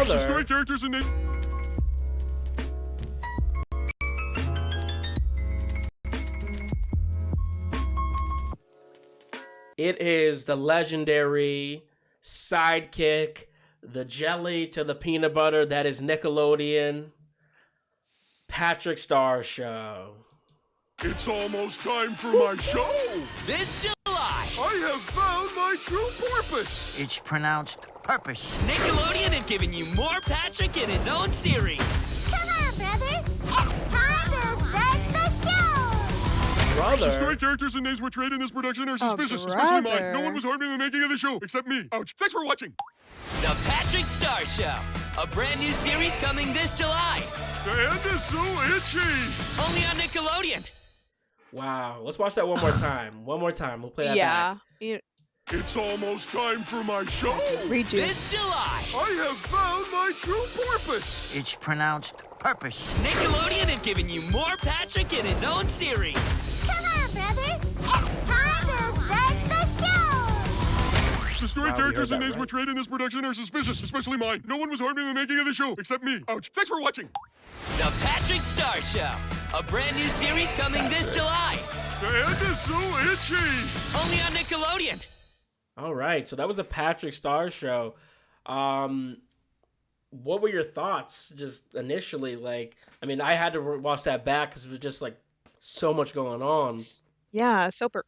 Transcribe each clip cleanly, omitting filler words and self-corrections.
Brother. The story characters and names. It is the legendary sidekick, the jelly to the peanut butter that is Nickelodeon, Patrick Star Show. It's almost time for my show. This July, I have found my true purpose. It's pronounced purpose. Nickelodeon is giving you more Patrick in his own series. Come on, brother. It's time to start the show. Brother. The story characters and names portrayed in this production are suspicious, especially mine. brother. No one was harmed in the making of the show, except me. Ouch. Thanks for watching. The Patrick Star Show, a brand new series coming this July. The end is so itchy. Only on Nickelodeon. Wow. Let's watch that one more time. One more time. We'll play that Yeah. back. It's almost time for my show. Redo. This July, I have found my true purpose. It's pronounced purpose. Nickelodeon is giving you more Patrick in his own series. Come on, brother. It's time to start the show. The story Wow, we characters heard and that names right. portrayed in this production are suspicious, especially mine. No one was harmed in the making of the show, except me. Ouch. Thanks for watching. The Patrick Star Show, a brand new series coming this July. The end is so itchy. Only on Nickelodeon. All right. So that was the Patrick Star Show. What were your thoughts just initially? Like, I mean, I had to watch that back because it was just like so much going on. Yeah, super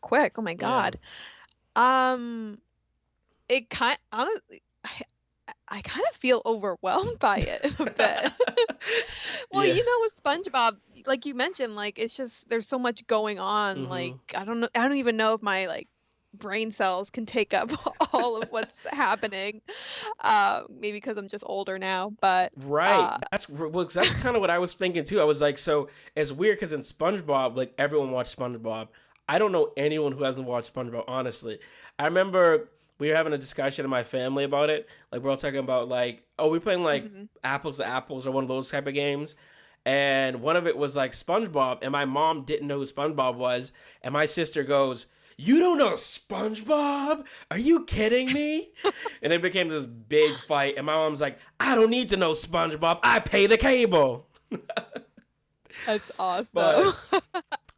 quick. Oh my God. It honestly, I kind of feel overwhelmed by it a bit. Well, Yeah. you know, with SpongeBob, like you mentioned, like it's just there's so much going on. Mhm. Like I don't even know if my like brain cells can take up all of what's happening. Maybe because I'm just older now, but Right. That's kind of what I was thinking too. I was like, so it's weird because in SpongeBob, like everyone watched SpongeBob. I don't know anyone who hasn't watched SpongeBob, honestly. I remember we were having a discussion in my family about it. Like we're all talking about like, oh, we're playing like apples to apples or one of those type of games. And one of it was like SpongeBob, and my mom didn't know who SpongeBob was. And my sister goes, "You don't know SpongeBob? Are you kidding me?" And it became this big fight. And my mom's like, "I don't need to know SpongeBob. I pay the cable." that's awesome.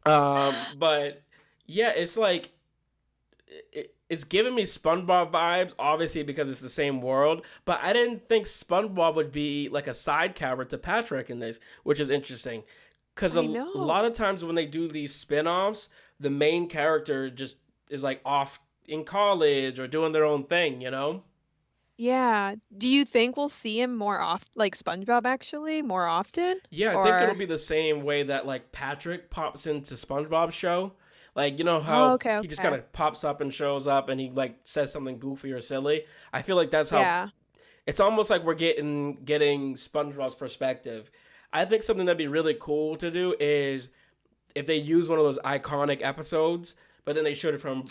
But yeah, it's like it's giving me SpongeBob vibes, obviously because it's the same world. But I didn't think SpongeBob would be like a side character to Patrick in this, which is interesting. Because a I know. lot of times when they do these spin-offs, the main character just is like off in college or doing their own thing, you know? Yeah. Do you think we'll see him more often, like SpongeBob actually, more often? Yeah, I think Or- it'll be the same way that like Patrick pops into SpongeBob's show. Like, you know how Oh, okay, he just okay. kind of pops up and shows up and he like says something goofy or silly. I feel like that's how Yeah. it's almost like we're getting SpongeBob's perspective. I think something that'd be really cool to do is if they use one of those iconic episodes, but then they showed it from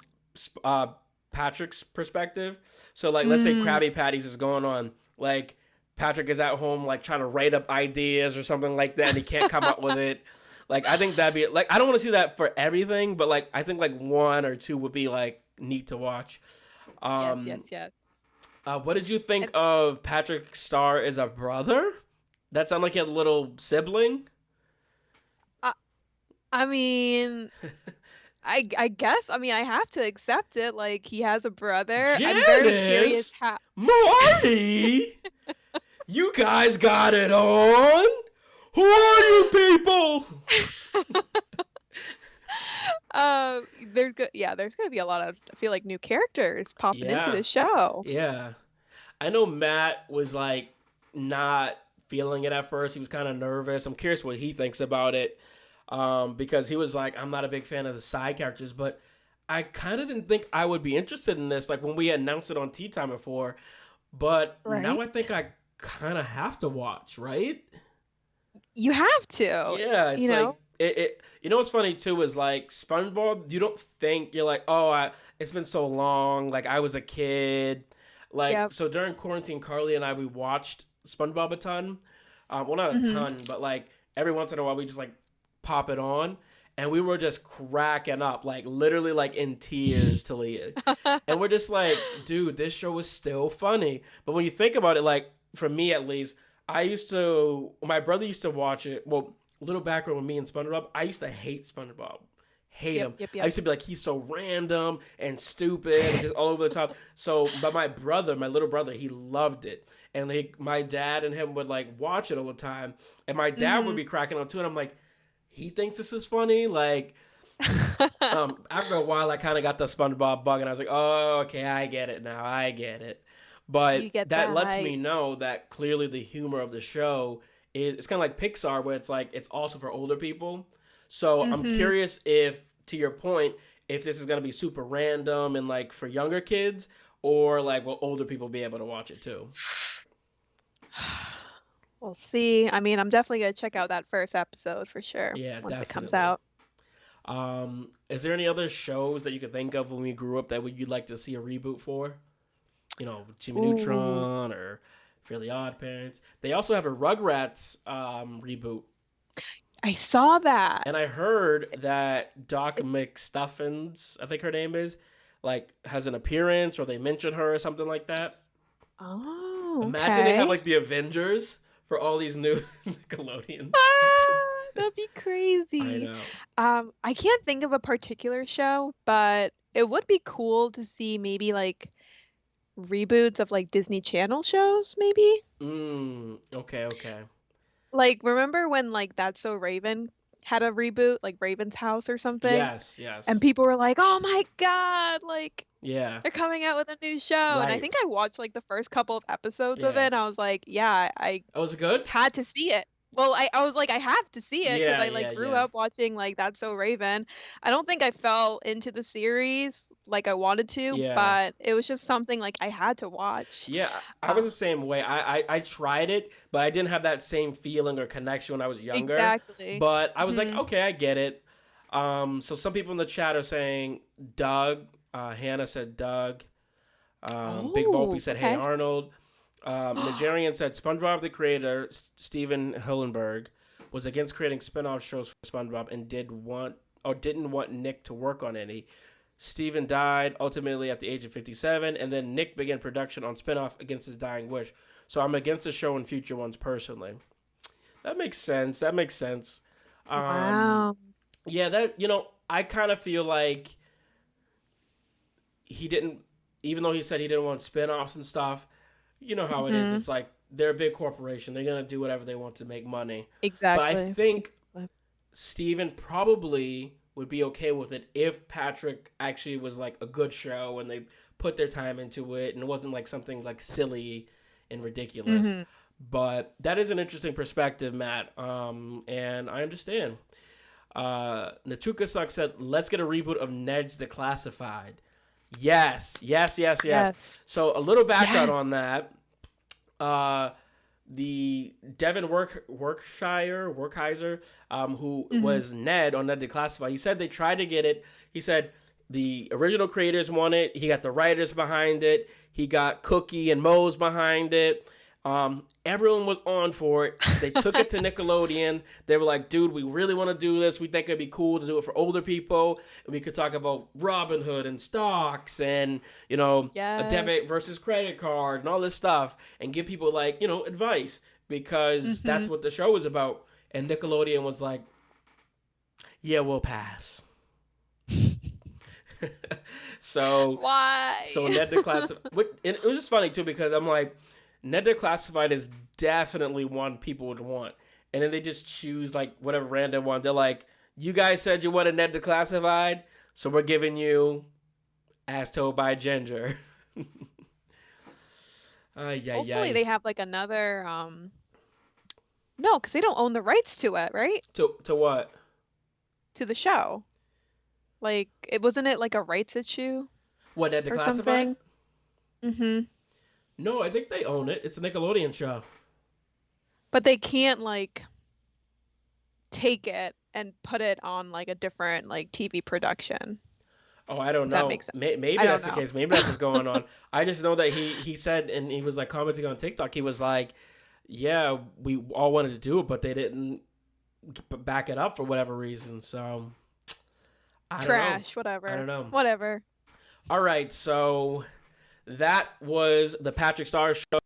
Patrick's perspective. So like, let's say Krabby Patties is going on, like Patrick is at home like trying to write up ideas or something like that, and he can't come up with it. Like, I think that'd be like, I don't want to see that for everything, but like I think like one or two would be like neat to watch. Yes. What did you think of Patrick Star as a brother? That sounded like he had a little sibling. I mean, I guess. I mean, I have to accept it. Like he has a brother. I'm very curious how. Marty, you guys got it on. Who are you people? There's gonna be a lot of, I feel like, new characters popping into Yeah. the show. Yeah, I know Matt was like not feeling it at first. He was kind of nervous. I'm curious what he thinks about it, because he was like, I'm not a big fan of the side characters, but I kind of didn't think I would be interested in this. Like when we announced it on Tea Time before, but now I Right. think I kind of have to watch, right? You have to. Yeah, it's you know? like it. You know what's funny too is like SpongeBob. You don't think you're like, oh, it's been so long. Like I was a kid. Like Yep. so during quarantine, Carly and I we watched SpongeBob a ton. Well, not a ton, but like every once in a while we just like pop it on, and we were just cracking up, like literally like in tears, Talia. And we're just like, dude, this show is still funny. But when you think about it, like for me at least, my brother used to watch it. Well, little background with me and SpongeBob, I used to hate SpongeBob. Hate him. Yep. I used to be like, he's so random and stupid and just all over the top. So, but my little brother, he loved it. And my dad and him would like watch it all the time. And my dad would be cracking up too. And I'm like, he thinks this is funny? Like, after a while, I kind of got the SpongeBob bug and I was like, oh, okay, I get it now. I get it. But that lets me know that clearly the humor of the show it's kind of like Pixar, where it's like, it's also for older people. So I'm curious if, to your point, if this is going to be super random and like for younger kids, or like will older people be able to watch it too? We'll see. I mean, I'm definitely gonna check out that first episode for sure. Yeah, once it comes definitely. out. Is there any other shows that you could think of when we grew up that you'd like to see a reboot for? You know, Jimmy Neutron or Fairly Odd Parents. They also have a Rugrats reboot. I saw that. And I heard that Doc McStuffins, I think her name is, like, has an appearance or they mention her or something like that. Oh, Imagine they have like the Avengers for all these new Nickelodeon. That'd be crazy. I know. I can't think of a particular show, but it would be cool to see maybe like reboots of like Disney Channel shows, maybe. Okay. Like, remember when like That's So Raven had a reboot, like Raven's House or something? Yes. And people were like, "Oh my God, like Yeah. they're coming out with a new show." And I Right. think I watched like the first couple of episodes of Yeah. it, and I was like, "Yeah, I Oh, was it good? had to see it." Well, I was like, I have to see it because Yeah, I like yeah, grew yeah. up watching like That's So Raven. I don't think I fell into the series like I wanted to, Yeah. but it was just something like I had to watch. Yeah, I was the same way. I tried it, but I didn't have that same feeling or connection when I was younger. Exactly. But I was like, okay, I get it. So some people in the chat are saying Doug. Hannah said Doug. Big Volpe said, "Hey okay. Arnold." Nigerian said SpongeBob the creator, Steven Hillenberg, was against creating spin-off shows for SpongeBob and didn't want Nick to work on any. Steven died ultimately at the age of 57, and then Nick began production on spin-off against his dying wish. So I'm against the show and future ones personally. That makes sense. Wow. Yeah, I kind of feel like he didn't, even though he said he didn't want spin-offs and stuff, you know how it is. It's like, they're a big corporation. They're going to do whatever they want to make money. Exactly. But I think Steven probably would be okay with it if Patrick actually was like a good show and they put their time into it and it wasn't like something like silly and ridiculous. But that is an interesting perspective, Matt. And I understand. Natuka Suck said, let's get a reboot of Ned's Declassified. Yes. So a little background on that. The Devin Workheiser, who was Ned on Ned Declassified, he said they tried to get it. He said the original creators want it. He got the writers behind it. He got Cookie and Mose behind it. Everyone was on for it. They took it to Nickelodeon. They were like, dude, we really want to do this. We think it'd be cool to do it for older people. And we could talk about Robin Hood and stocks and, a debit versus credit card and all this stuff and give people like, advice because that's what the show was about. And Nickelodeon was like, yeah, we'll pass. So why? So Ned Declassified, it was just funny too because I'm like, Ned Declassified is definitely one people would want, and then they just choose like whatever random one. They're like, you guys said you wanted Ned Declassified, so we're giving you As Told by Ginger. Hopefully they have like another no, because they don't own the rights to it, right? To what? To the show. Like, wasn't it like a rights issue? What, Ned or Declassified? something? Mm-hmm. No, I think they own it. It's a Nickelodeon show. But they can't like take it and put it on like a different like TV production. Oh, I don't If know. that makes sense. Maybe that's the case. Maybe that's what's going on. I just know that he said, and he was like commenting on TikTok, he was like, yeah, we all wanted to do it, but they didn't back it up for whatever reason. So, I don't know. Whatever. I don't know. Whatever. All right, so that was the Patrick Star Show.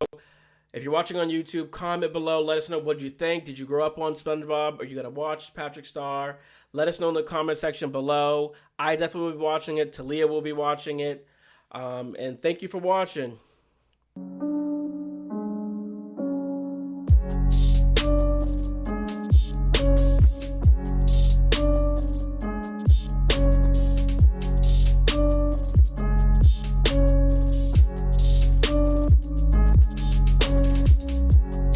If you're watching on YouTube, comment below. Let us know what you think. Did you grow up on SpongeBob? Are you going to watch Patrick Star? Let us know in the comment section below. I definitely will be watching it. Talia will be watching it. And thank you for watching.